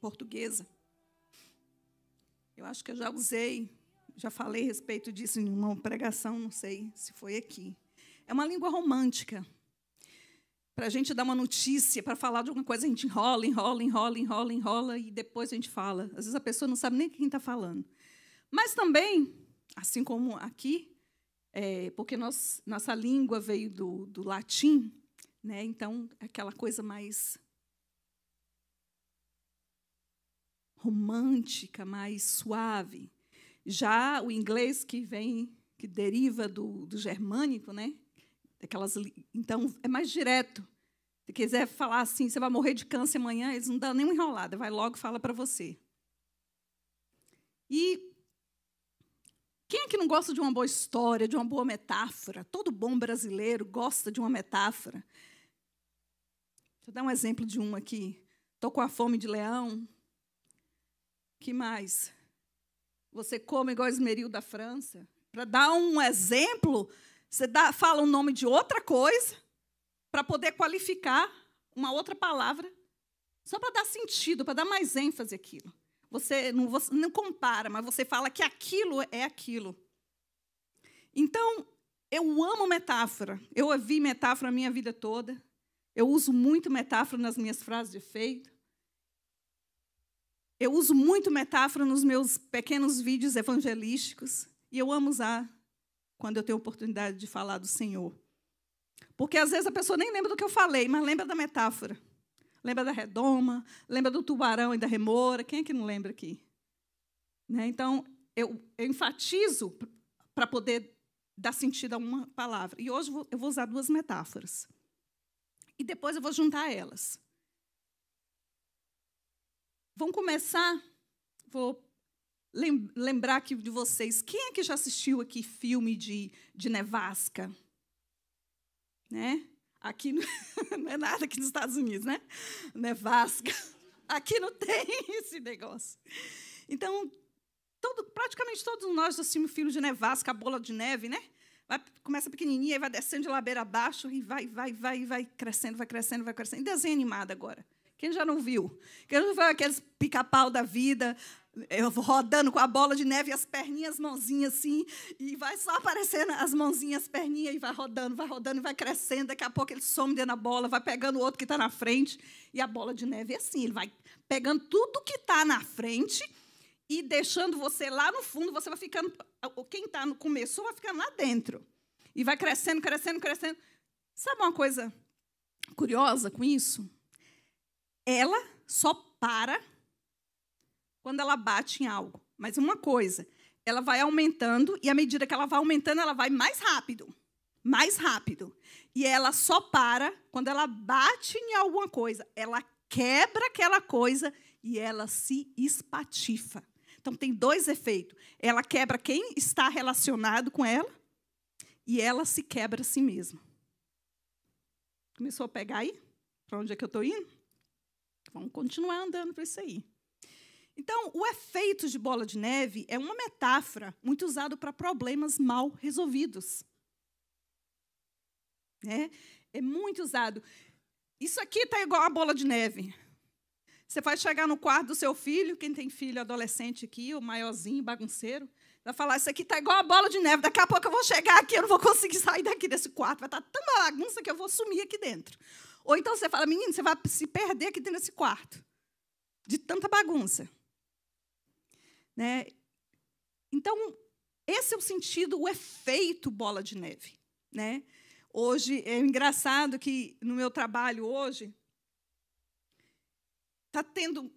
portuguesa. Eu acho que eu já falei a respeito disso em uma pregação, não sei se foi aqui. É uma língua romântica. Para a gente dar uma notícia, para falar de alguma coisa, a gente enrola, e depois a gente fala. Às vezes a pessoa não sabe nem quem está falando. Mas também, assim como aqui, porque nossa língua veio do latim, né? Então, aquela coisa mais romântica, mais suave. Já o inglês que deriva do germânico, né? Então, é mais direto. Se quiser falar assim, você vai morrer de câncer amanhã, eles não dão nem uma enrolada, vai logo e fala para você. E quem é que não gosta de uma boa história, de uma boa metáfora? Todo bom brasileiro gosta de uma metáfora. Deixa eu dar um exemplo de uma aqui. Estou com a fome de leão. Que mais? Você come igual esmeril da França. Para dar um exemplo, você fala o nome de outra coisa para poder qualificar uma outra palavra, só para dar sentido, para dar mais ênfase àquilo. Você não compara, mas você fala que aquilo é aquilo. Então, eu amo metáfora. Eu ouvi metáfora a minha vida toda. Eu uso muito metáfora nas minhas frases de efeito. Eu uso muito metáfora nos meus pequenos vídeos evangelísticos. E eu amo usar quando eu tenho oportunidade de falar do Senhor. Porque, às vezes, a pessoa nem lembra do que eu falei, mas lembra da metáfora. Lembra da redoma, lembra do tubarão e da remora. Quem é que não lembra aqui? Né? Então, eu enfatizo para poder dar sentido a uma palavra. E hoje eu vou usar 2 metáforas. E depois eu vou juntar elas. Vamos começar, vou lembrar aqui de vocês. Quem é que já assistiu aqui filme de nevasca? Né? Aqui não é nada aqui nos Estados Unidos, né? Nevasca. Aqui não tem esse negócio. Então, praticamente todos nós assistimos filme de nevasca, a bola de neve, né? Começa pequenininha e vai descendo de ladeira abaixo e vai crescendo, vai crescendo, vai crescendo. E desenho animado agora. Quem já não viu? Quem já não viu aqueles pica-pau da vida, eu rodando com a bola de neve e as perninhas, as mãozinhas assim, e vai só aparecendo as mãozinhas, as perninhas, e vai rodando, e vai crescendo. Daqui a pouco ele some dentro da bola, vai pegando o outro que está na frente, e a bola de neve é assim, ele vai pegando tudo que está na frente e deixando você lá no fundo, você vai ficando, quem está no começo vai ficando lá dentro. E vai crescendo, crescendo, crescendo. Sabe uma coisa curiosa com isso? Ela só para quando ela bate em algo. Mas uma coisa, ela vai aumentando, e à medida que ela vai aumentando, ela vai mais rápido. Mais rápido. E ela só para quando ela bate em alguma coisa. Ela quebra aquela coisa e ela se espatifa. Então, tem 2 efeitos. Ela quebra quem está relacionado com ela e ela se quebra a si mesma. Começou a pegar aí? Para onde é que eu estou indo? Vamos continuar andando por isso aí. Então, o efeito de bola de neve é uma metáfora muito usada para problemas mal resolvidos. É muito usado. Isso aqui está igual a bola de neve. Você vai chegar no quarto do seu filho, quem tem filho adolescente aqui, o maiorzinho, bagunceiro, vai falar, isso aqui está igual a bola de neve, daqui a pouco eu vou chegar aqui, eu não vou conseguir sair daqui desse quarto, vai estar tanta bagunça que eu vou sumir aqui dentro. Ou então você fala, menino, você vai se perder aqui dentro desse quarto, de tanta bagunça. Né? Então, esse é o sentido, o efeito bola de neve. Né? Hoje, é engraçado que no meu trabalho hoje, está tendo...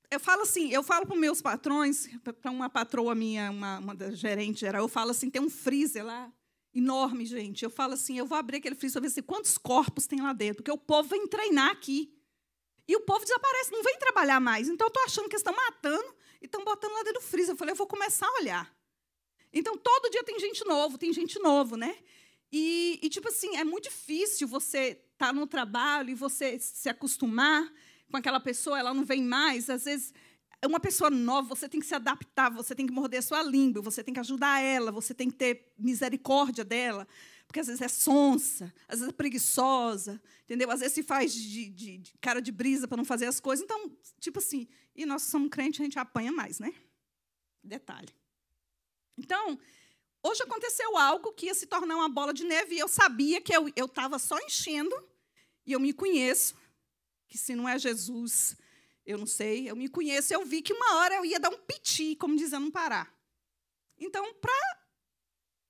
Eu falo para os meus patrões, para uma patroa minha, uma da gerente geral, eu falo assim, tem um freezer lá, enorme, gente. Eu falo assim, eu vou abrir aquele freezer para ver quantos corpos tem lá dentro, porque o povo vem treinar aqui. E o povo desaparece, não vem trabalhar mais. Então, eu estou achando que eles estão matando e estão botando lá dentro do freezer. Eu falei, eu vou começar a olhar. Então, todo dia tem gente novo, né? E tipo assim, é muito difícil você estar no trabalho e você se acostumar com aquela pessoa, ela não vem mais. Às vezes, é uma pessoa nova, você tem que se adaptar, você tem que morder a sua língua, você tem que ajudar ela, você tem que ter misericórdia dela, Porque às vezes é sonsa, às vezes é preguiçosa, entendeu? Às vezes se faz de cara de brisa para não fazer as coisas. Então, tipo assim, e nós somos crentes, a gente apanha mais, né? Detalhe. Então, hoje aconteceu algo que ia se tornar uma bola de neve e eu sabia que eu estava só enchendo e eu me conheço, que se não é Jesus, eu não sei, eu me conheço, eu vi que uma hora eu ia dar um piti, como dizendo não parar. Então, para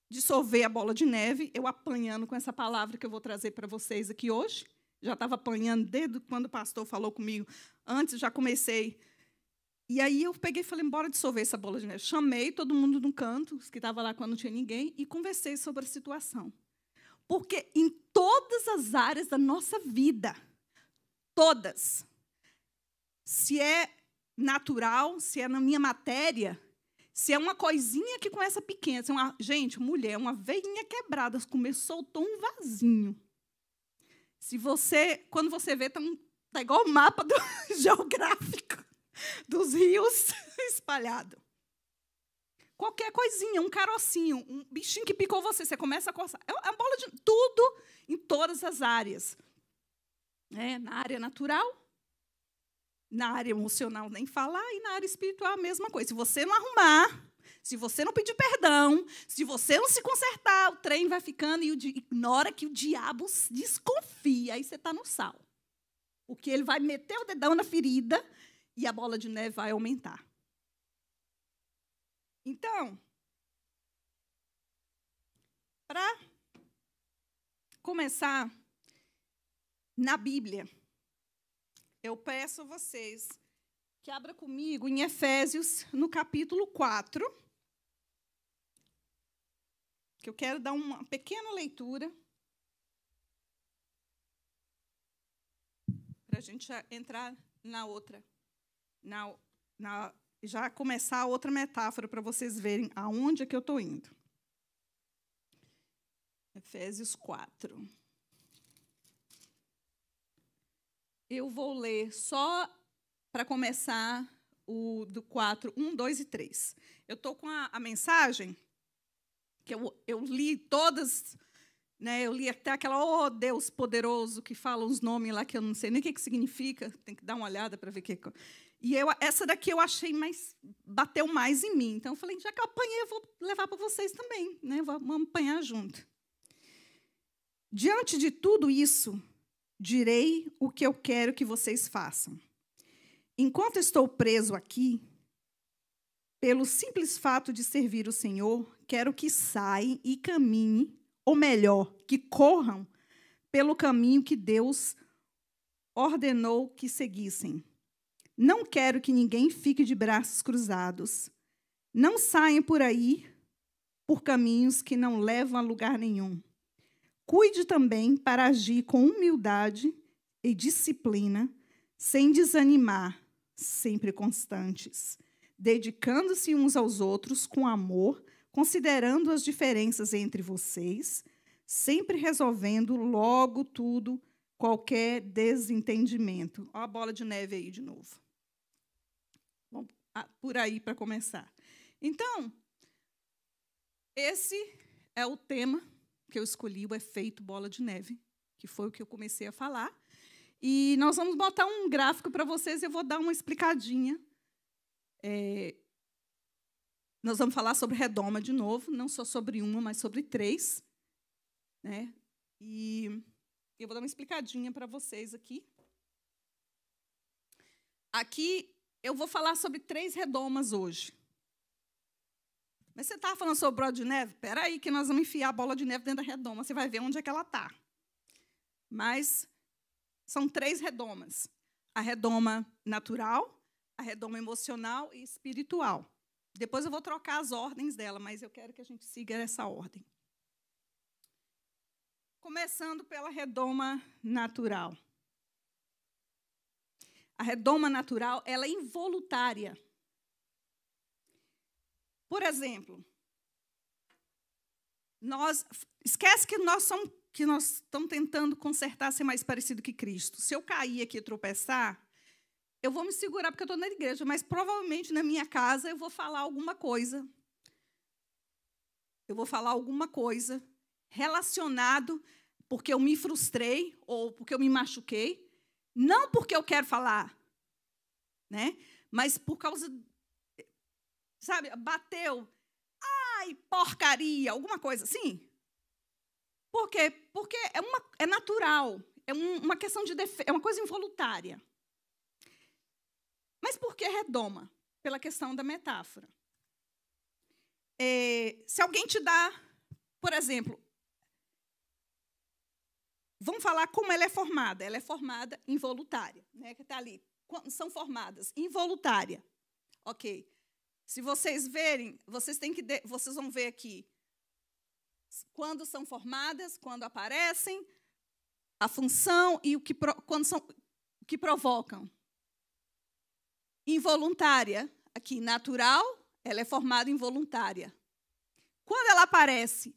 dissolver a bola de neve, eu apanhando com essa palavra que eu vou trazer para vocês aqui hoje, já estava apanhando desde quando o pastor falou comigo, antes já comecei. E aí eu peguei e falei, bora dissolver essa bola de neve. Chamei todo mundo num canto, os que estavam lá quando não tinha ninguém, e conversei sobre a situação. Porque em todas as áreas da nossa vida, todas, se é natural, se é na minha matéria, se é uma coisinha que começa pequena, se é gente, mulher, uma veinha quebrada, soltou um vasinho. Quando você vê, tá igual o mapa geográfico dos rios espalhado. Qualquer coisinha, um carocinho, um bichinho que picou você começa a coçar. É a bola de tudo em todas as áreas. Na área natural, na área emocional, nem falar, e na área espiritual, a mesma coisa. Se você não arrumar, se você não pedir perdão, se você não se consertar, o trem vai ficando, e na hora que o diabo desconfia, aí você está no sal. Porque ele vai meter o dedão na ferida e a bola de neve vai aumentar. Então, para começar, na Bíblia, eu peço a vocês que abram comigo em Efésios, no capítulo 4, que eu quero dar uma pequena leitura para a gente já entrar na outra, já começar a outra metáfora para vocês verem aonde é que eu estou indo. Efésios 4. Eu vou ler só para começar o do 4, 1, 2 e 3. Eu estou com a mensagem, que eu li todas, né, eu li até aquela, oh, Deus poderoso, que fala uns nomes lá que eu não sei nem o que significa, tem que dar uma olhada para ver o que. E essa daqui eu achei bateu mais em mim. Então, eu falei, já que eu apanhei, eu vou levar para vocês também, né, vamos apanhar junto. Diante de tudo isso, direi o que eu quero que vocês façam. Enquanto estou preso aqui, pelo simples fato de servir o Senhor, quero que saiam e caminhem, ou melhor, que corram pelo caminho que Deus ordenou que seguissem. Não quero que ninguém fique de braços cruzados. Não saiam por aí por caminhos que não levam a lugar nenhum. Cuide também para agir com humildade e disciplina, sem desanimar, sempre constantes, dedicando-se uns aos outros com amor, considerando as diferenças entre vocês, sempre resolvendo logo tudo, qualquer desentendimento. Olha a bola de neve aí de novo. Vamos por aí para começar. Então, esse é o tema que eu escolhi, o efeito bola de neve, que foi o que eu comecei a falar. E nós vamos botar um gráfico para vocês, eu vou dar uma explicadinha. Nós vamos falar sobre redoma de novo, não só sobre uma, mas sobre 3. Né? E eu vou dar uma explicadinha para vocês aqui. Aqui eu vou falar sobre 3 redomas hoje. Mas você estava falando sobre bola de neve? Espera aí que nós vamos enfiar a bola de neve dentro da redoma. Você vai ver onde é que ela está. Mas são 3 redomas. A redoma natural, a redoma emocional e espiritual. Depois eu vou trocar as ordens dela, mas eu quero que a gente siga essa ordem. Começando pela redoma natural. A redoma natural, ela é involuntária. Por exemplo, esquece que nós estamos tentando consertar, ser mais parecido que Cristo. Se eu cair aqui e tropeçar, eu vou me segurar porque eu estou na igreja, mas provavelmente na minha casa eu vou falar alguma coisa. Eu vou falar alguma coisa relacionado porque eu me frustrei ou porque eu me machuquei, não porque eu quero falar, né? Mas por causa, sabe, bateu, ai, porcaria, alguma coisa assim. Por quê? Porque é natural, uma questão de é uma coisa involuntária. Mas por que redoma? Pela questão da metáfora. Se alguém te dá, por exemplo, vamos falar como ela é formada. Ela é formada involuntária, né? Que está ali. São formadas involuntária. Ok. Se vocês verem, vocês vão ver aqui quando são formadas, quando aparecem, a função e o que provocam. Involuntária, aqui natural, ela é formada involuntária. Quando ela aparece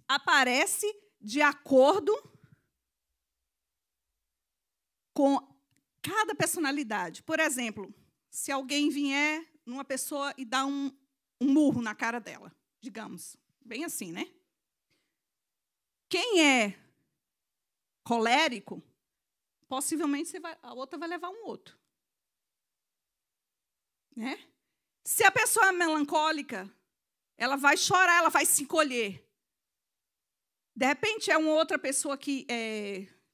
de acordo com cada personalidade. Por exemplo, se alguém vier numa pessoa e dá um murro na cara dela, digamos, bem assim, né? Quem é colérico, possivelmente a outra vai levar um outro. Né? Se a pessoa é melancólica, ela vai chorar, ela vai se encolher. De repente, é uma outra pessoa que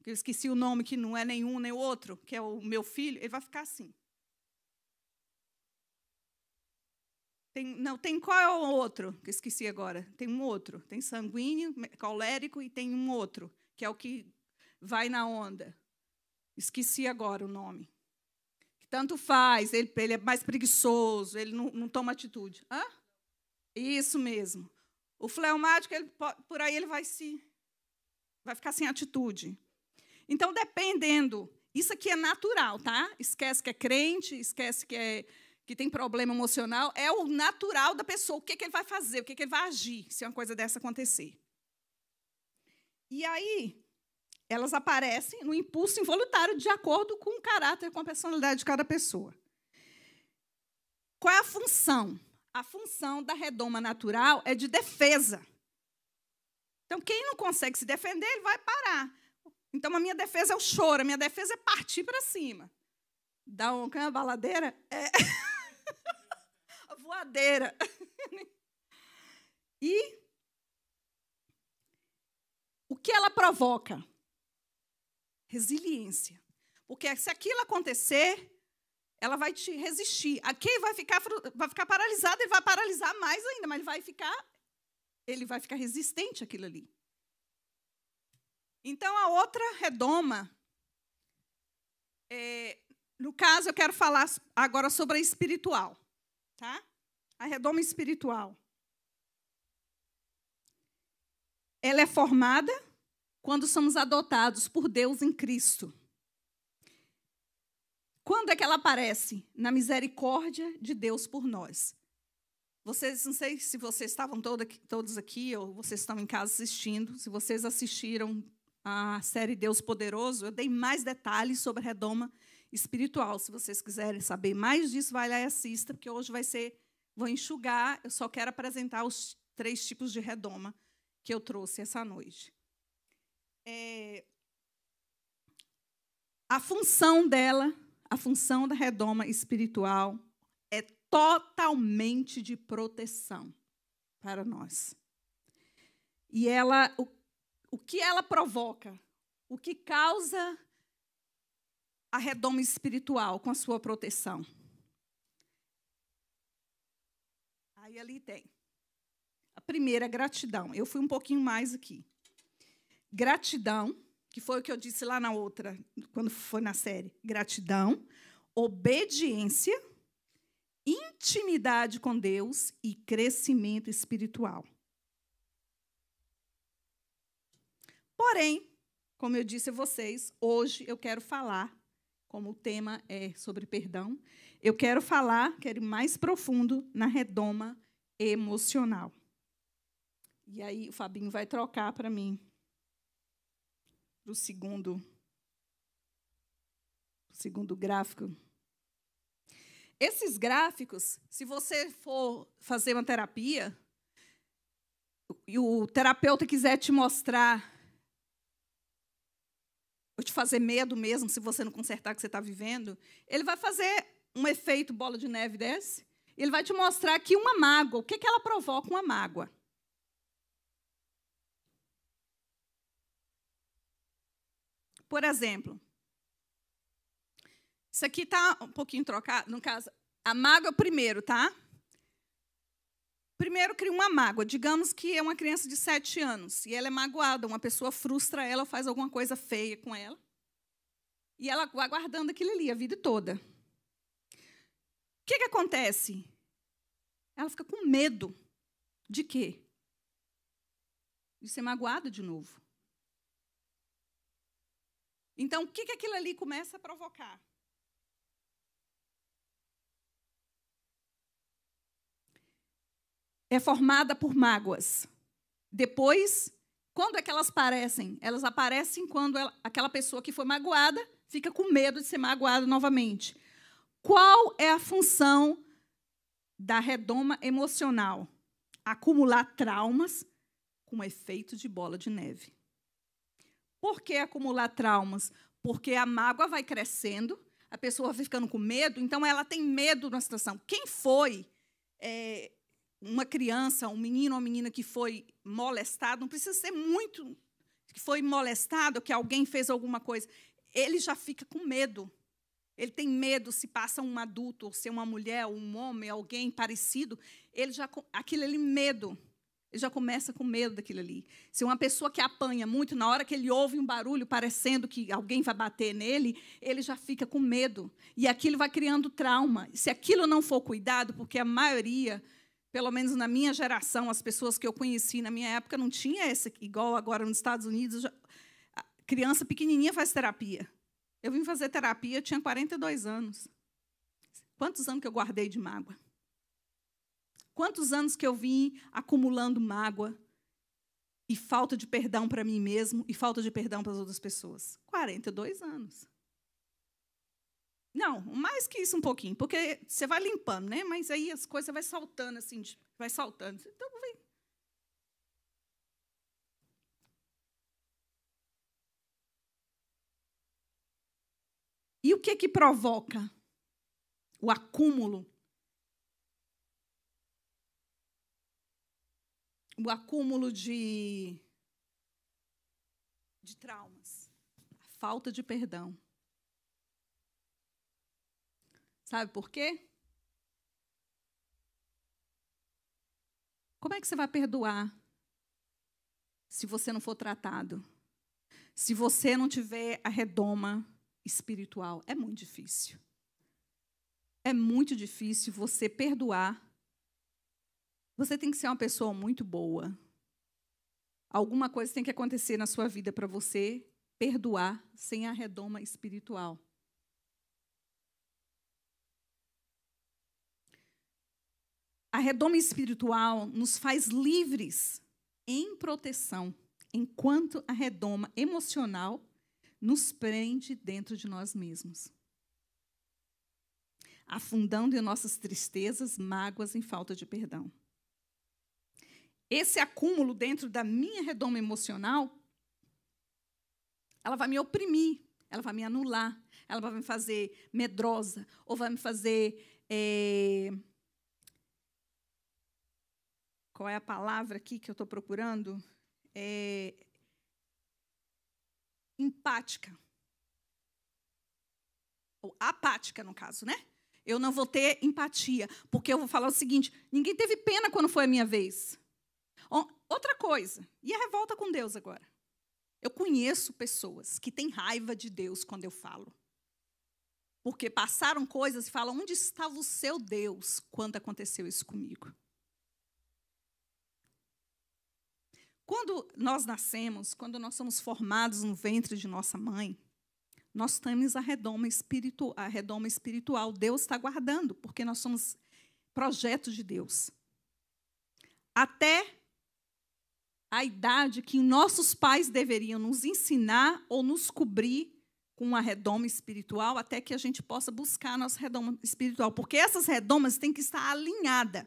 eu esqueci o nome, que não é nenhum nem o outro, que é o meu filho, ele vai ficar assim. Tem qual é o outro? Que eu esqueci agora. Tem um outro. Tem sanguíneo, colérico e tem um outro, que é o que vai na onda. Esqueci agora o nome. Tanto faz, ele é mais preguiçoso, ele não toma atitude. Hã? Isso mesmo. O fleumático, por aí ele vai ficar sem atitude. Então, dependendo, isso aqui é natural, tá? Esquece que é crente, esquece que tem problema emocional, é o natural da pessoa. O que ele vai fazer, o que ele vai agir se uma coisa dessa acontecer. E aí, elas aparecem no impulso involuntário de acordo com o caráter, com a personalidade de cada pessoa. Qual é a função? A função da redoma natural é de defesa. Então, quem não consegue se defender, ele vai parar. Então, a minha defesa é o choro, a minha defesa é partir para cima. Dá uma baladeira? É. A voadeira. E o que ela provoca? Resiliência. Porque se aquilo acontecer, ela vai te resistir. Aqui vai ficar paralisado, ele vai paralisar mais ainda, mas ele vai ficar resistente àquilo ali. Então, a outra redoma, no caso, eu quero falar agora sobre a espiritual. Tá? A redoma espiritual. Ela é formada quando somos adotados por Deus em Cristo. Quando é que ela aparece? Na misericórdia de Deus por nós. Vocês, não sei se vocês estavam todos aqui ou vocês estão em casa assistindo. Se vocês assistiram a série Deus Poderoso, eu dei mais detalhes sobre a redoma espiritual. Se vocês quiserem saber mais disso, vai lá e assista, porque hoje vou enxugar. Eu só quero apresentar os 3 tipos de redoma que eu trouxe essa noite. A função dela, a função da redoma espiritual é totalmente de proteção para nós. E o que ela provoca, o que causa a redoma espiritual com a sua proteção? Aí ali tem. A primeira, gratidão. Eu fui um pouquinho mais aqui. Gratidão, que foi o que eu disse lá na outra, quando foi na série. Gratidão, obediência, intimidade com Deus e crescimento espiritual. Porém, como eu disse a vocês, hoje eu quero falar, como o tema é sobre perdão, eu quero ir mais profundo na redoma emocional. E aí o Fabinho vai trocar para mim para o segundo gráfico. Esses gráficos, se você for fazer uma terapia, e o terapeuta quiser te mostrar, ou te fazer medo mesmo, se você não consertar o que você está vivendo, ele vai fazer um efeito bola de neve desse, e ele vai te mostrar que uma mágoa, o que ela provoca uma mágoa? Por exemplo, isso aqui está um pouquinho trocado, no caso, a mágoa primeiro, tá? Primeiro cria uma mágoa. Digamos que é uma criança de 7 anos e ela é magoada, uma pessoa frustra ela, faz alguma coisa feia com ela, e ela vai guardando aquilo ali a vida toda. O que acontece? Ela fica com medo de quê? De ser magoada de novo. Então, o que aquilo ali começa a provocar? É formada por mágoas. Depois, quando é que elas aparecem? Elas aparecem quando aquela pessoa que foi magoada fica com medo de ser magoada novamente. Qual é a função da redoma emocional? Acumular traumas com efeito de bola de neve. Por que acumular traumas? Porque a mágoa vai crescendo, a pessoa vai ficando com medo, então ela tem medo da situação. Quem foi uma criança, um menino ou uma menina que foi molestado, não precisa ser muito que foi molestado, que alguém fez alguma coisa, ele já fica com medo. Ele tem medo se passa um adulto, ou se é uma mulher, um homem, alguém parecido, aquilo ali, medo. Ele já começa com medo daquilo ali. Se uma pessoa que apanha muito, na hora que ele ouve um barulho parecendo que alguém vai bater nele, ele já fica com medo. E aquilo vai criando trauma. Se aquilo não for cuidado, porque a maioria, pelo menos na minha geração, as pessoas que eu conheci na minha época, não tinha esse, igual agora nos Estados Unidos, a criança pequenininha faz terapia. Eu vim fazer terapia, eu tinha 42 anos. Quantos anos que eu guardei de mágoa? Quantos anos que eu vim acumulando mágoa e falta de perdão para mim mesmo e falta de perdão para as outras pessoas? 42 anos. Não, mais que isso um pouquinho, porque você vai limpando, né? Mas aí as coisas vai saltando assim, vai saltando. Então, vem. E o que provoca o acúmulo? O acúmulo de traumas, a falta de perdão. Sabe por quê? Como é que você vai perdoar se você não for tratado? Se você não tiver a redoma espiritual? É muito difícil. É muito difícil você perdoar. Você tem que ser uma pessoa muito boa. Alguma coisa tem que acontecer na sua vida para você perdoar sem a redoma espiritual. A redoma espiritual nos faz livres em proteção, enquanto a redoma emocional nos prende dentro de nós mesmos, afundando em nossas tristezas, mágoas e falta de perdão. Esse acúmulo dentro da minha redoma emocional, ela vai me oprimir, ela vai me anular, ela vai me fazer medrosa, ou vai me fazer... Qual é a palavra aqui que eu estou procurando? Empática. Ou apática, no caso, né? Eu não vou ter empatia, porque eu vou falar o seguinte, ninguém teve pena quando foi a minha vez. Outra coisa, e a revolta com Deus agora? Eu conheço pessoas que têm raiva de Deus quando eu falo. Porque passaram coisas e falam, onde estava o seu Deus quando aconteceu isso comigo? Quando nós nascemos, quando nós somos formados no ventre de nossa mãe, nós temos a redoma espiritual. Deus está guardando, porque nós somos projetos de Deus. Até a idade que nossos pais deveriam nos ensinar ou nos cobrir com a redoma espiritual, até que a gente possa buscar a nossa redoma espiritual. Porque essas redomas têm que estar alinhadas.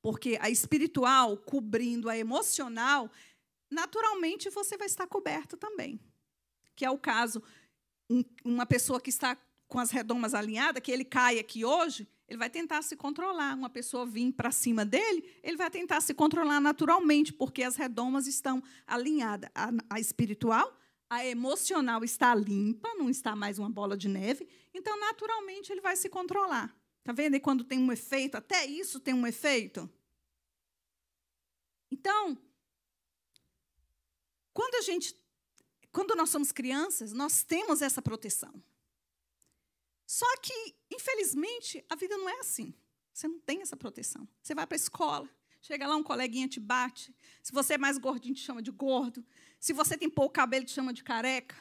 Porque a espiritual cobrindo a emocional, naturalmente você vai estar coberto também. Que é o caso, uma pessoa que está com as redomas alinhadas, que ele cai aqui hoje, ele vai tentar se controlar. Uma pessoa vir para cima dele, ele vai tentar se controlar naturalmente, porque as redomas estão alinhadas. A espiritual, a emocional está limpa, não está mais uma bola de neve, então, naturalmente, ele vai se controlar. Está vendo? E quando tem um efeito, até isso tem um efeito. Então, quando nós somos crianças, nós temos essa proteção. Só que, infelizmente, a vida não é assim. Você não tem essa proteção. Você vai para a escola, chega lá, um coleguinha te bate. Se você é mais gordinho, te chama de gordo. Se você tem pouco cabelo, te chama de careca.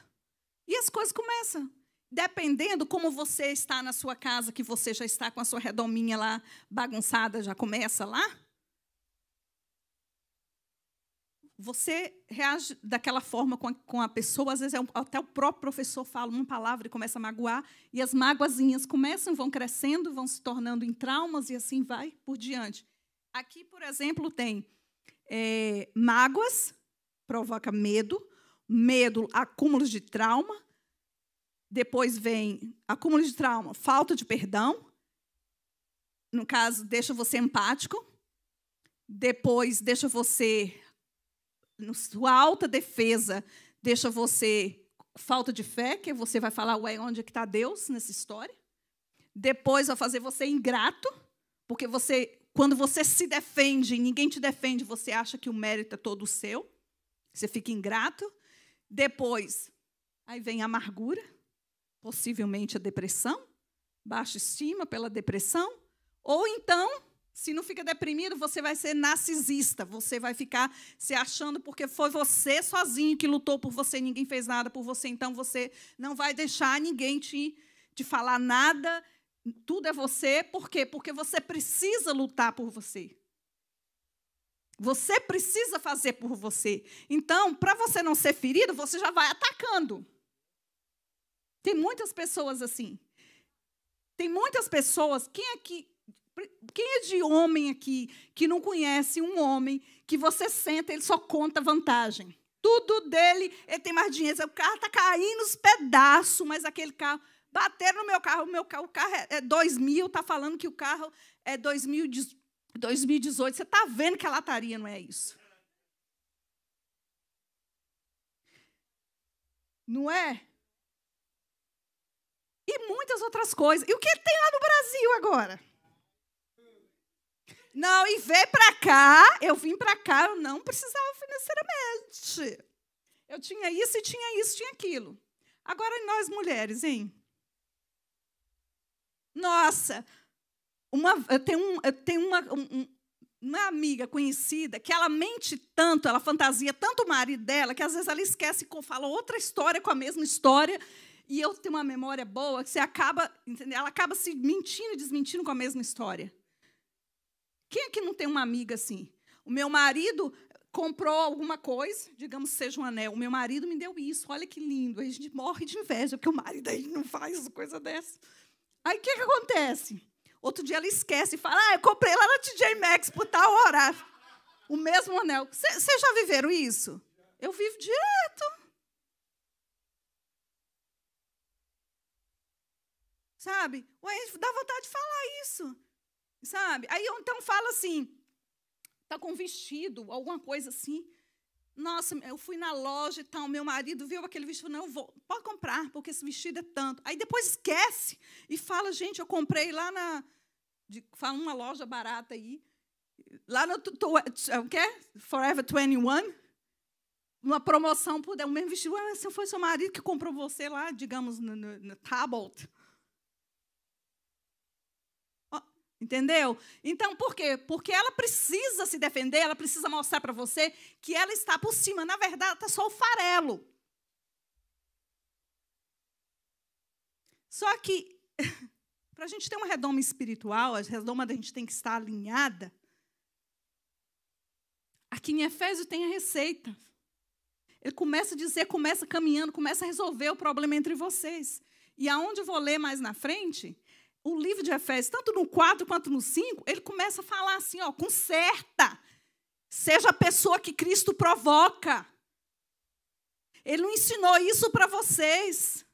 E as coisas começam. Dependendo como você está na sua casa, que você já está com a sua redominha lá bagunçada, já começa lá. Você reage daquela forma com a pessoa, às vezes até o próprio professor fala uma palavra e começa a magoar, e as mágoazinhas vão crescendo, vão se tornando em traumas, e assim vai por diante. Aqui, por exemplo, tem mágoas, provoca medo, acúmulos de trauma, depois vem acúmulo de trauma, falta de perdão, no caso, deixa você empático, depois deixa você... Sua alta defesa deixa você falta de fé, que você vai falar, ué, onde é que está Deus nessa história? Depois vai fazer você ingrato, porque quando você se defende e ninguém te defende, você acha que o mérito é todo seu. Você fica ingrato. Depois, aí vem a amargura, possivelmente a depressão, baixa estima pela depressão, ou então... Se não fica deprimido, você vai ser narcisista. Você vai ficar se achando porque foi você sozinho que lutou por você, ninguém fez nada por você. Então, você não vai deixar ninguém te falar nada. Tudo é você. Por quê? Porque você precisa lutar por você. Você precisa fazer por você. Então, para você não ser ferido, você já vai atacando. Tem muitas pessoas assim. Tem muitas pessoas... Quem é de homem aqui que não conhece um homem que você senta, ele só conta vantagem? Tudo dele, ele tem mais dinheiro. O carro está caindo nos pedaços, mas aquele carro... Bateram no meu carro, o carro é 2000, está falando que o carro é 2018. Você está vendo que a lataria não é isso? Não é? E muitas outras coisas. E o que ele tem lá no Brasil agora? Não, e veio para cá, eu vim para cá, eu não precisava financeiramente. Eu tinha isso, tinha aquilo. Agora, nós mulheres, hein? Nossa, eu tenho uma amiga conhecida que ela mente tanto, ela fantasia tanto o marido dela, que às vezes ela esquece e fala outra história com a mesma história, e eu tenho uma memória boa, que ela acaba se mentindo e desmentindo com a mesma história. Quem é que não tem uma amiga assim? O meu marido comprou alguma coisa, digamos que seja um anel. O meu marido me deu isso, olha que lindo. Aí a gente morre de inveja, porque o marido aí não faz coisa dessa. Aí o que acontece? Outro dia ela esquece e fala, eu comprei lá na TJ Maxx por tal horário. O mesmo anel. Vocês já viveram isso? Eu vivo direto. Sabe? Ué, dá vontade de falar isso. Sabe? Aí eu então falo assim, está com vestido, alguma coisa assim. Nossa, eu fui na loja e tal, meu marido viu aquele vestido, não, pode comprar, porque esse vestido é tanto. Aí depois esquece e fala, gente, eu comprei lá fala uma loja barata aí, lá no o quê? Forever 21, uma promoção por o mesmo vestido. Se foi seu marido que comprou você lá, digamos, no Tablet. Entendeu? Então, por quê? Porque ela precisa se defender, ela precisa mostrar para você que ela está por cima. Na verdade, está só o farelo. Só que, para a gente ter uma redoma espiritual, a redoma da gente tem que estar alinhada. Aqui em Efésios tem a receita. Ele começa a dizer, começa caminhando, começa a resolver o problema entre vocês. E aonde eu vou ler mais na frente... o livro de Efésios, tanto no 4 quanto no 5, ele começa a falar assim, ó, conserta. Seja a pessoa que Cristo provoca. Ele não ensinou isso para vocês.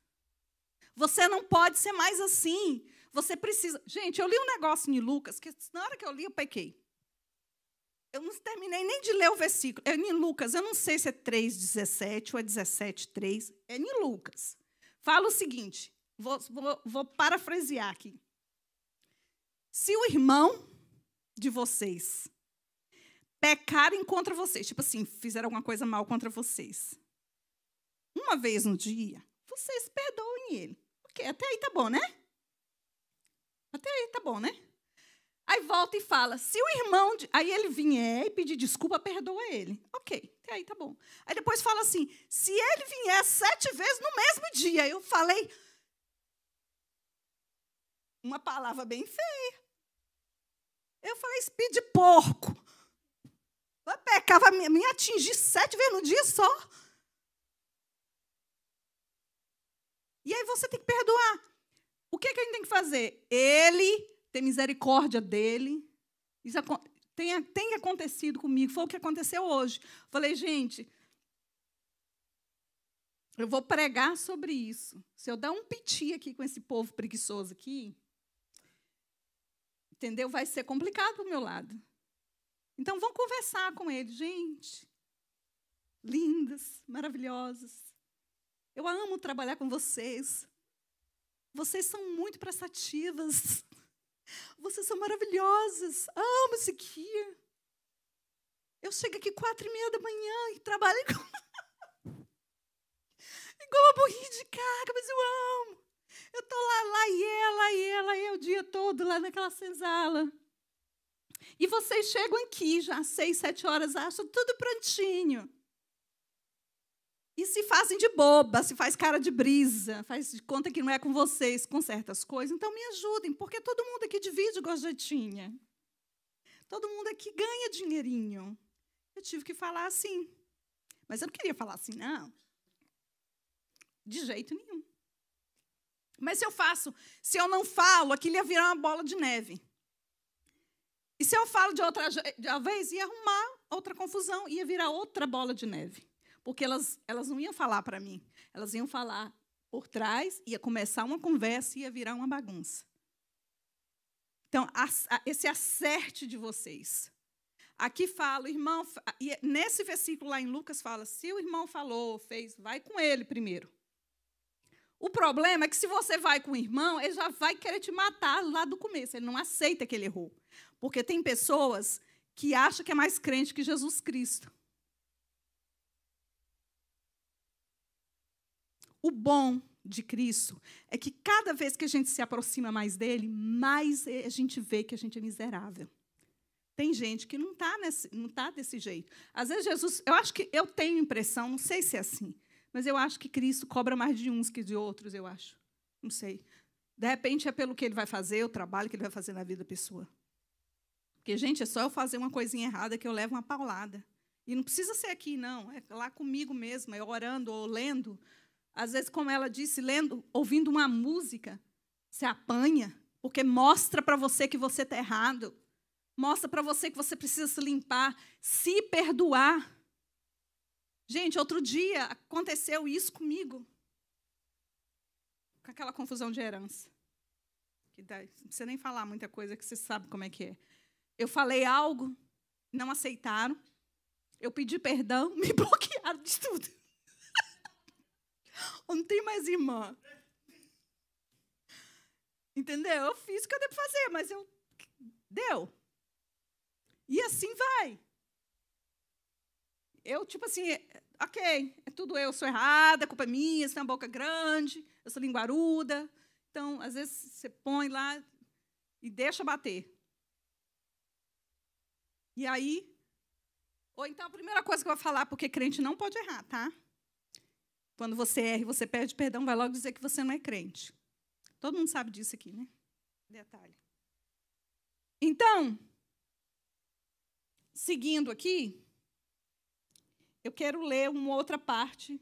Você não pode ser mais assim. Você precisa... Gente, eu li um negócio em Lucas, que na hora que eu li, eu pequei. Eu não terminei nem de ler o versículo. É em Lucas, eu não sei se é 3,17 ou é 17,3. É em Lucas. Fala o seguinte, vou parafrasear aqui. Se o irmão de vocês pecarem contra vocês, tipo assim, fizeram alguma coisa mal contra vocês, uma vez no dia, vocês perdoem ele. Ok, até aí tá bom, né? Até aí tá bom, né? Aí volta e fala, se o irmão... Aí ele vier e pedir desculpa, perdoa ele. Ok, até aí tá bom. Aí depois fala assim, se ele vier 7 vezes no mesmo dia, eu falei uma palavra bem feia. Eu falei, espírito de porco. Vai pecar, vai me atingir 7 vezes no dia só. E aí você tem que perdoar. O que a gente tem que fazer? Ele ter misericórdia dele. Isso tem acontecido comigo, foi o que aconteceu hoje. Falei, gente, eu vou pregar sobre isso. Se eu dar um piti aqui com esse povo preguiçoso aqui, entendeu? Vai ser complicado para o meu lado. Então, vamos conversar com ele. Gente, lindas, maravilhosas. Eu amo trabalhar com vocês. Vocês são muito prestativas. Vocês são maravilhosas. Amo isso aqui. Eu chego aqui 4h30 da manhã e trabalho igual uma burrinha de carga, mas eu amo. Eu estou lá e ela, o dia todo lá naquela senzala. E vocês chegam aqui já às 6, 7 horas, acham tudo prontinho. E se fazem de boba, se faz cara de brisa, faz de conta que não é com vocês, com certas coisas. Então, me ajudem, porque todo mundo aqui divide gorjetinha. Todo mundo aqui ganha dinheirinho. Eu tive que falar assim. Mas eu não queria falar assim, não. De jeito nenhum. Mas se eu não falo, aquilo ia virar uma bola de neve. E se eu falo de outra vez, ia arrumar outra confusão, ia virar outra bola de neve. Porque elas não iam falar para mim. Elas iam falar por trás, ia começar uma conversa e ia virar uma bagunça. Então, esse acerte de vocês. Aqui fala, o irmão... E nesse versículo lá em Lucas fala, se o irmão falou, fez, vai com ele primeiro. O problema é que se você vai com o irmão, ele já vai querer te matar lá do começo. Ele não aceita que ele errou. Porque tem pessoas que acham que é mais crente que Jesus Cristo. O bom de Cristo é que cada vez que a gente se aproxima mais dele, mais a gente vê que a gente é miserável. Tem gente que não está desse jeito. Às vezes Jesus, eu tenho impressão, não sei se é assim, mas eu acho que Cristo cobra mais de uns que de outros, eu acho. Não sei. De repente é pelo que ele vai fazer, o trabalho que ele vai fazer na vida da pessoa. Porque, gente, é só eu fazer uma coisinha errada que eu levo uma paulada. E não precisa ser aqui, não. É lá comigo mesmo, é orando ou lendo. Às vezes, como ela disse, lendo, ouvindo uma música, você apanha, porque mostra para você que você está errado. Mostra para você que você precisa se limpar, se perdoar. Gente, outro dia aconteceu isso comigo. Com aquela confusão de herança. Que dá, não precisa nem falar muita coisa, que você sabe como é que é. Eu falei algo, não aceitaram. Eu pedi perdão, me bloquearam de tudo. Eu não tenho mais irmã. Entendeu? Eu fiz o que eu devo fazer, mas deu. E assim vai. Eu, tipo assim, ok, é tudo eu sou errada, a culpa é minha, você tem uma boca grande, eu sou linguaruda. Então, às vezes, você põe lá e deixa bater. E aí, ou então a primeira coisa que eu vou falar, porque crente não pode errar, tá? Quando você erra e você pede perdão, vai logo dizer que você não é crente. Todo mundo sabe disso aqui, né? Detalhe. Então, seguindo aqui, eu quero ler uma outra parte,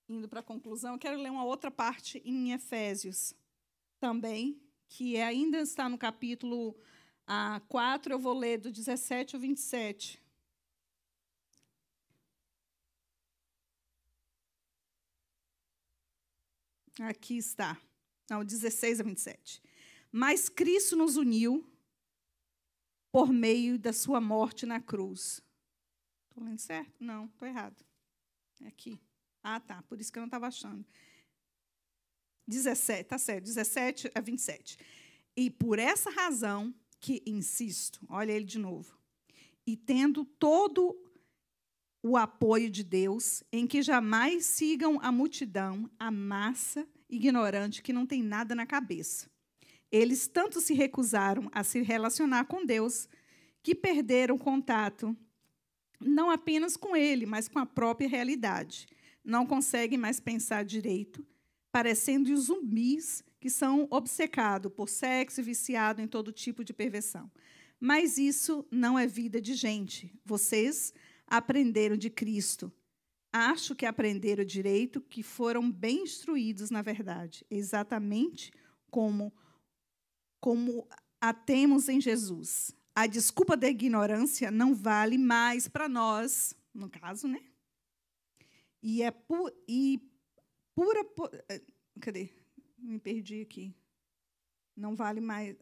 indo para a conclusão, eu quero ler uma outra parte em Efésios. também, que ainda está no capítulo 4, eu vou ler do 17 ao 27. Aqui está. Não, 16 a 27. Mas Cristo nos uniu por meio da sua morte na cruz. Estou lendo certo? Não, estou errado. É aqui. Tá. Por isso que eu não estava achando. 17, tá certo. 17 a 27. E por essa razão que insisto, olha ele de novo, e tendo todo o apoio de Deus, em que jamais sigam a multidão, a massa ignorante que não tem nada na cabeça. Eles tanto se recusaram a se relacionar com Deus, que perderam contato não apenas com Ele, mas com a própria realidade. Não conseguem mais pensar direito, parecendo os zumbis que são obcecados por sexo e viciados em todo tipo de perversão. Mas isso não é vida de gente. Vocês aprenderam de Cristo. Acho que aprenderam direito, que foram bem instruídos na verdade, exatamente como a temos em Jesus. A desculpa da ignorância não vale mais para nós, no caso, né? E é pura. Cadê? Me perdi aqui. Não vale mais.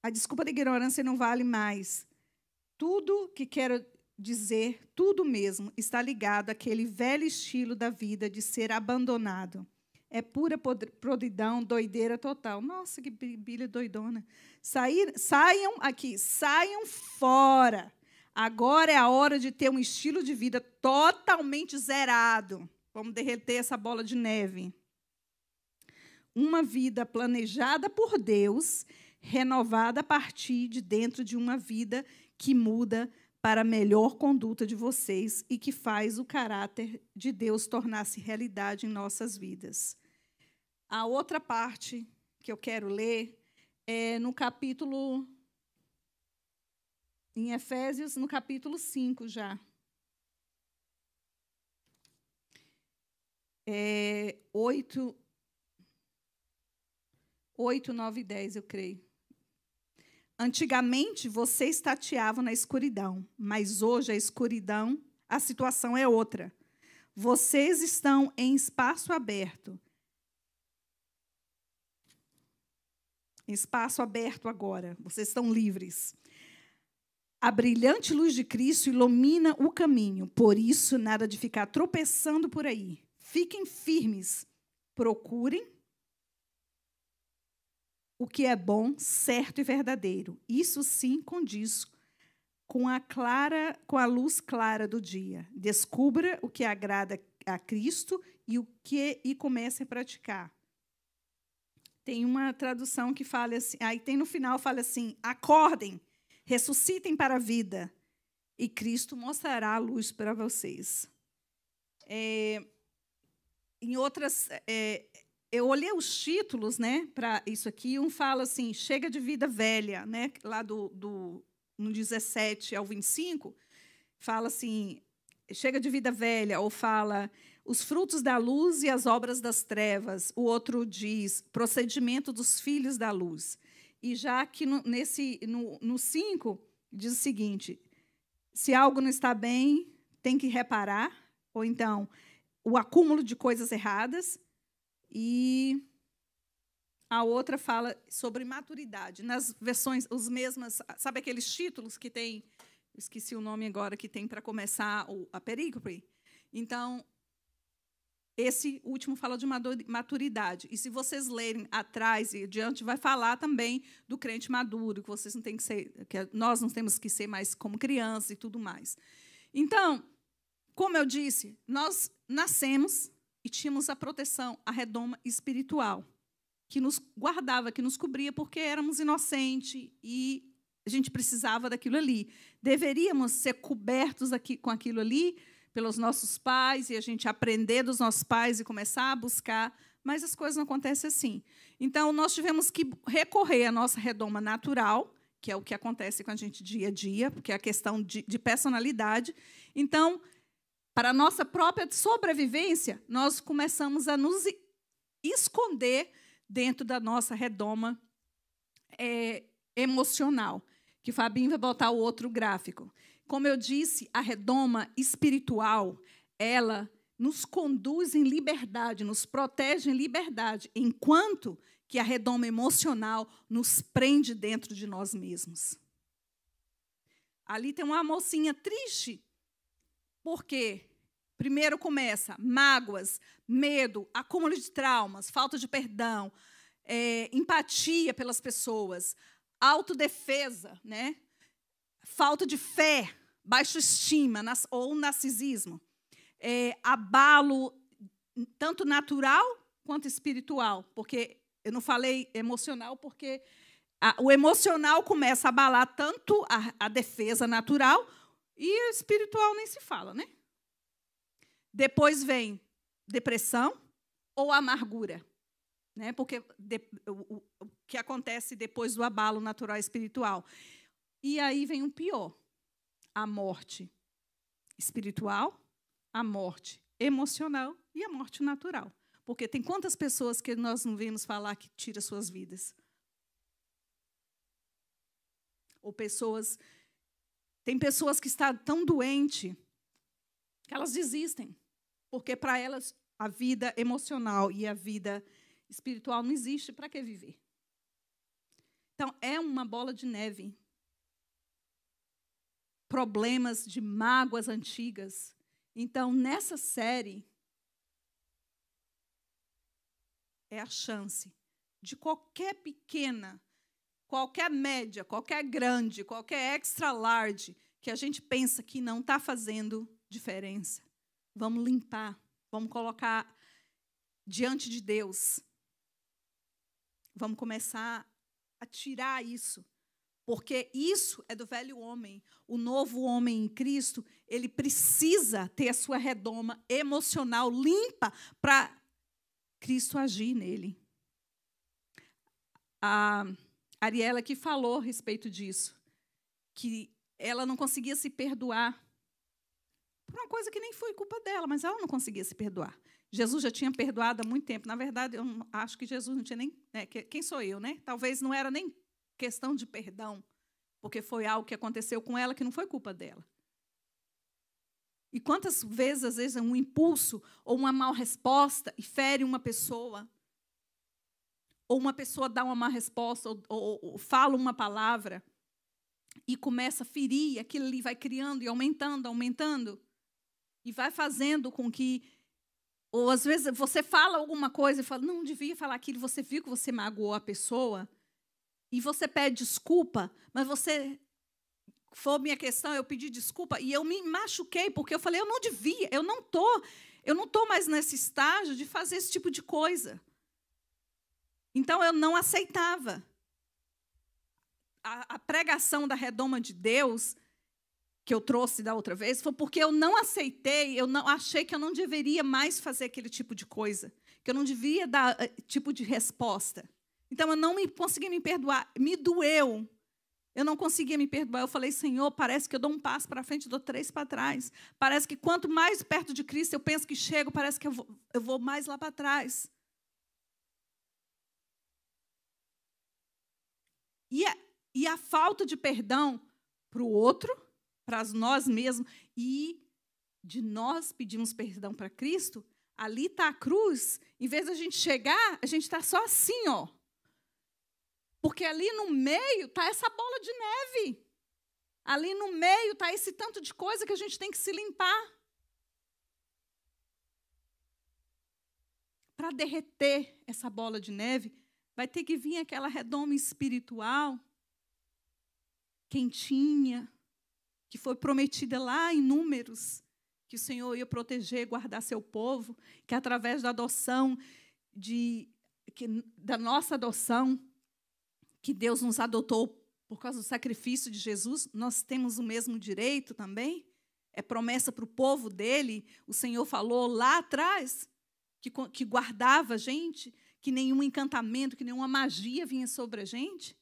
A desculpa da ignorância não vale mais. Tudo que quero dizer, tudo mesmo, está ligado àquele velho estilo da vida de ser abandonado. É pura podridão, doideira total. Nossa, que Bíblia doidona. Saiam fora. Agora é a hora de ter um estilo de vida totalmente zerado. Vamos derreter essa bola de neve. Uma vida planejada por Deus, renovada a partir de dentro de uma vida que muda para a melhor conduta de vocês e que faz o caráter de Deus tornar-se realidade em nossas vidas. A outra parte que eu quero ler é no capítulo, em Efésios, no capítulo 5 já. 8, 9 e 10, eu creio. Antigamente, vocês tateavam na escuridão, mas hoje a situação é outra. Vocês estão em espaço aberto. Espaço aberto agora. Vocês estão livres. A brilhante luz de Cristo ilumina o caminho. Por isso, nada de ficar tropeçando por aí. Fiquem firmes. Procurem o que é bom, certo e verdadeiro. Isso sim condiz com a luz clara do dia. Descubra o que agrada a Cristo e comece a praticar. Tem uma tradução que fala assim, aí tem no final, fala assim, acordem, ressuscitem para a vida, e Cristo mostrará a luz para vocês. Em outras, eu olhei os títulos, né, para isso aqui, um fala assim, chega de vida velha, né, lá no 17 ao 25, fala assim, chega de vida velha, ou fala os frutos da luz e as obras das trevas. O outro diz procedimento dos filhos da luz. E já que no 5 diz o seguinte, se algo não está bem, tem que reparar, ou então o acúmulo de coisas erradas, e a outra fala sobre maturidade. Nas versões, os mesmas, sabe aqueles títulos que tem, esqueci o nome agora, que tem para começar a perícope? Então, esse último fala de maturidade. E se vocês lerem atrás e adiante, vai falar também do crente maduro, que vocês não têm que ser, que nós não temos que ser mais como criança e tudo mais. Então, como eu disse, nós nascemos e tínhamos a proteção, a redoma espiritual, que nos guardava, que nos cobria, porque éramos inocentes e a gente precisava daquilo ali. Deveríamos ser cobertos com aquilo ali, pelos nossos pais, e a gente aprender dos nossos pais e começar a buscar, mas as coisas não acontecem assim. Então, nós tivemos que recorrer à nossa redoma natural, que é o que acontece com a gente dia a dia, porque é a questão de personalidade. Então, para a nossa própria sobrevivência, nós começamos a nos esconder dentro da nossa redoma emocional. Que o Fabinho vai botar o outro gráfico. Como eu disse, a redoma espiritual, ela nos conduz em liberdade, nos protege em liberdade, enquanto que a redoma emocional nos prende dentro de nós mesmos. Ali tem uma mocinha triste, porque primeiro começa mágoas, medo, acúmulo de traumas, falta de perdão, empatia pelas pessoas, autodefesa, né? Falta de fé, baixa estima ou narcisismo, abalo tanto natural quanto espiritual, porque eu não falei emocional, porque o emocional começa a abalar tanto a defesa natural e o espiritual nem se fala, né? Depois vem depressão ou amargura, né? Porque o que acontece depois do abalo natural e espiritual. E aí vem o pior, a morte espiritual, a morte emocional e a morte natural. Porque tem quantas pessoas que nós não vemos falar que tira suas vidas? Ou tem pessoas que estão tão doentes que elas desistem, porque para elas a vida emocional e a vida espiritual não existe, para que viver? Então, é uma bola de neve. Problemas de mágoas antigas. Então, nessa série, é a chance de qualquer pequena, qualquer média, qualquer grande, qualquer extra large, que a gente pensa que não está fazendo diferença. Vamos limpar, vamos colocar diante de Deus. Vamos começar a tirar isso. Porque isso é do velho homem. O novo homem em Cristo, ele precisa ter a sua redoma emocional limpa para Cristo agir nele. A Ariela que falou a respeito disso, que ela não conseguia se perdoar por uma coisa que nem foi culpa dela, mas ela não conseguia se perdoar. Jesus já tinha perdoado há muito tempo. Na verdade, eu acho que Jesus não tinha nem... quem sou eu, né? Talvez não era nem questão de perdão, porque foi algo que aconteceu com ela que não foi culpa dela. E quantas vezes, às vezes, um impulso ou uma mal resposta e fere uma pessoa, ou uma pessoa dá uma má resposta, ou fala uma palavra, e começa a ferir, aquilo ali vai criando e aumentando, aumentando, e vai fazendo com que... Ou, às vezes, você fala alguma coisa e fala, não devia falar aquilo, você viu que você magoou a pessoa, e você pede desculpa, mas você... Foi minha questão, eu pedi desculpa, e eu me machuquei, porque eu falei, eu não devia, eu não tô mais nesse estágio de fazer esse tipo de coisa. Então, eu não aceitava. A pregação da redoma de Deus, que eu trouxe da outra vez, foi porque eu não aceitei, eu não achei que eu não deveria mais fazer aquele tipo de coisa, que eu não devia dar tipo de resposta. Então, eu não consegui me perdoar, me doeu. Eu não conseguia me perdoar. Eu falei, Senhor, parece que eu dou um passo para frente e dou 3 para trás. Parece que quanto mais perto de Cristo eu penso que chego, parece que eu vou mais lá para trás. E a falta de perdão para o outro, para nós mesmos, e de nós pedirmos perdão para Cristo, ali está a cruz. Em vez de a gente chegar, a gente está só assim, ó. Porque ali no meio está essa bola de neve. Ali no meio está esse tanto de coisa que a gente tem que se limpar. Para derreter essa bola de neve, vai ter que vir aquela redoma espiritual, quentinha, que foi prometida lá em Números, que o Senhor ia proteger, guardar seu povo, que através da adoção, da nossa adoção, que Deus nos adotou por causa do sacrifício de Jesus, nós temos o mesmo direito também. É promessa para o povo dele. O Senhor falou lá atrás que guardava a gente, que nenhum encantamento, que nenhuma magia vinha sobre a gente.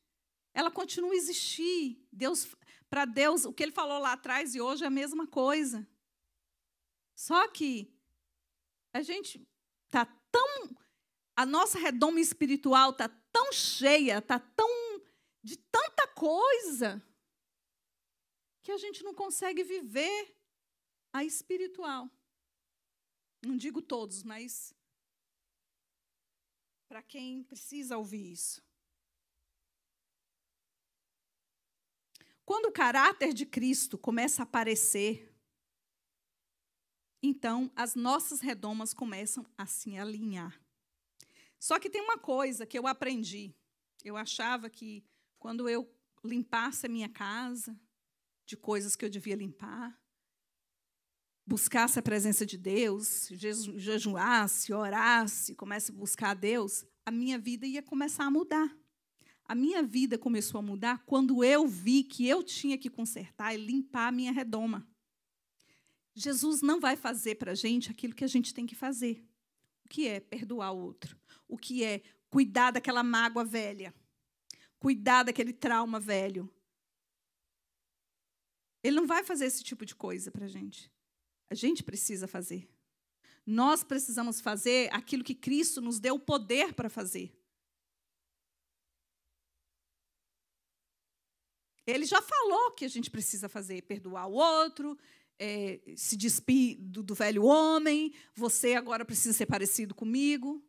Ela continua a existir. Para Deus, o que ele falou lá atrás e hoje é a mesma coisa. Só que a gente está tão A nossa redoma espiritual está tão cheia, está de tanta coisa, que a gente não consegue viver a espiritual. Não digo todos, mas para quem precisa ouvir isso. Quando o caráter de Cristo começa a aparecer, então as nossas redomas começam a se alinhar. Só que tem uma coisa que eu aprendi. Eu achava que quando eu limpasse a minha casa, de coisas que eu devia limpar, buscasse a presença de Deus, jejuasse, orasse, comece a buscar a Deus, a minha vida ia começar a mudar. A minha vida começou a mudar quando eu vi que eu tinha que consertar e limpar a minha redoma. Jesus não vai fazer para a gente aquilo que a gente tem que fazer. O que é perdoar o outro? O que é cuidar daquela mágoa velha? Cuidar daquele trauma velho? Ele não vai fazer esse tipo de coisa para a gente. A gente precisa fazer. Nós precisamos fazer aquilo que Cristo nos deu o poder para fazer. Ele já falou que a gente precisa fazer, perdoar o outro, se despir do velho homem, você agora precisa ser parecido comigo.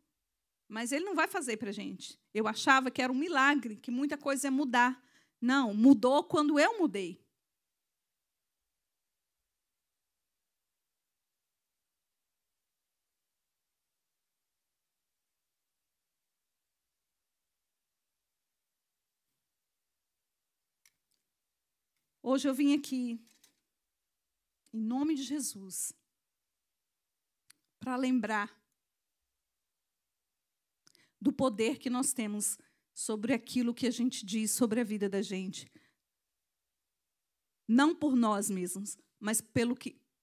Mas ele não vai fazer para a gente. Eu achava que era um milagre, que muita coisa ia mudar. Não, mudou quando eu mudei. Hoje eu vim aqui, em nome de Jesus, para lembrar do poder que nós temos sobre aquilo que a gente diz sobre a vida da gente. Não por nós mesmos, mas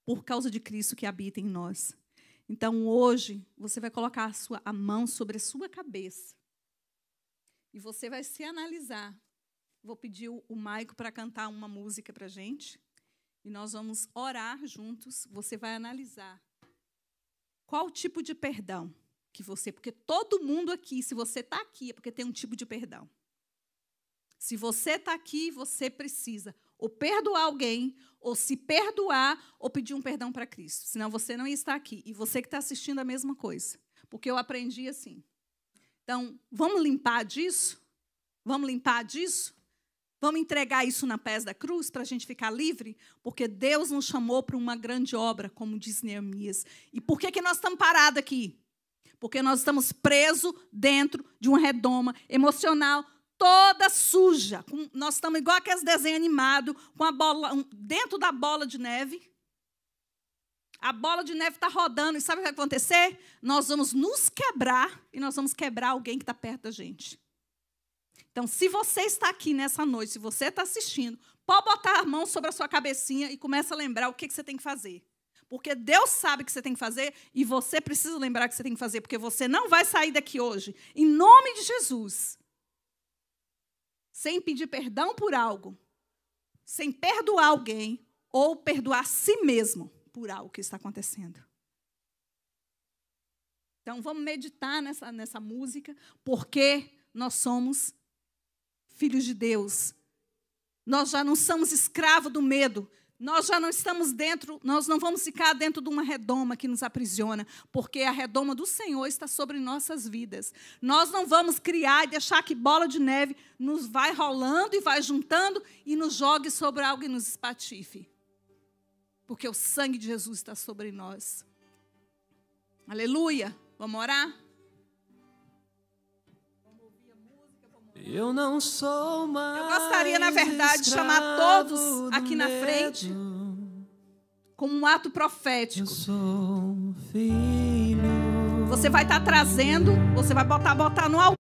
por causa de Cristo que habita em nós. Então, hoje, você vai colocar a mão sobre a sua cabeça. E você vai se analisar. Vou pedir o Maico para cantar uma música para a gente. E nós vamos orar juntos. Você vai analisar qual tipo de perdão que você... Porque todo mundo aqui, se você está aqui, é porque tem um tipo de perdão. Se você está aqui, você precisa ou perdoar alguém, ou se perdoar, ou pedir um perdão para Cristo. Senão você não ia estar aqui. E você que está assistindo a mesma coisa. Porque eu aprendi assim. Então, vamos limpar disso? Vamos limpar disso? Vamos entregar isso na pés da cruz para a gente ficar livre? Porque Deus nos chamou para uma grande obra, como diz Neemias. E por que nós estamos parados aqui? Porque nós estamos presos dentro de uma redoma emocional toda suja. Nós estamos igual aqueles desenhos animados, com a bola, dentro da bola de neve. A bola de neve está rodando, e sabe o que vai acontecer? Nós vamos nos quebrar, e nós vamos quebrar alguém que está perto da gente. Então, se você está aqui nessa noite, se você está assistindo, pode botar a mão sobre a sua cabecinha e começa a lembrar o que você tem que fazer. Porque Deus sabe o que você tem que fazer e você precisa lembrar o que você tem que fazer, porque você não vai sair daqui hoje, em nome de Jesus, sem pedir perdão por algo, sem perdoar alguém ou perdoar a si mesmo por algo que está acontecendo. Então, vamos meditar nessa música, porque nós somos filhos de Deus. Nós já não somos escravos do medo. Nós já não estamos dentro, nós não vamos ficar dentro de uma redoma que nos aprisiona, porque a redoma do Senhor está sobre nossas vidas. Nós não vamos criar e deixar que bola de neve nos vai rolando e vai juntando e nos jogue sobre algo e nos espatife. Porque o sangue de Jesus está sobre nós. Aleluia. Vamos orar? Eu não sou mais. Eu gostaria, na verdade, de chamar todos aqui na frente como um ato profético. Eu sou filho. Você vai estar trazendo, você vai botar no altar.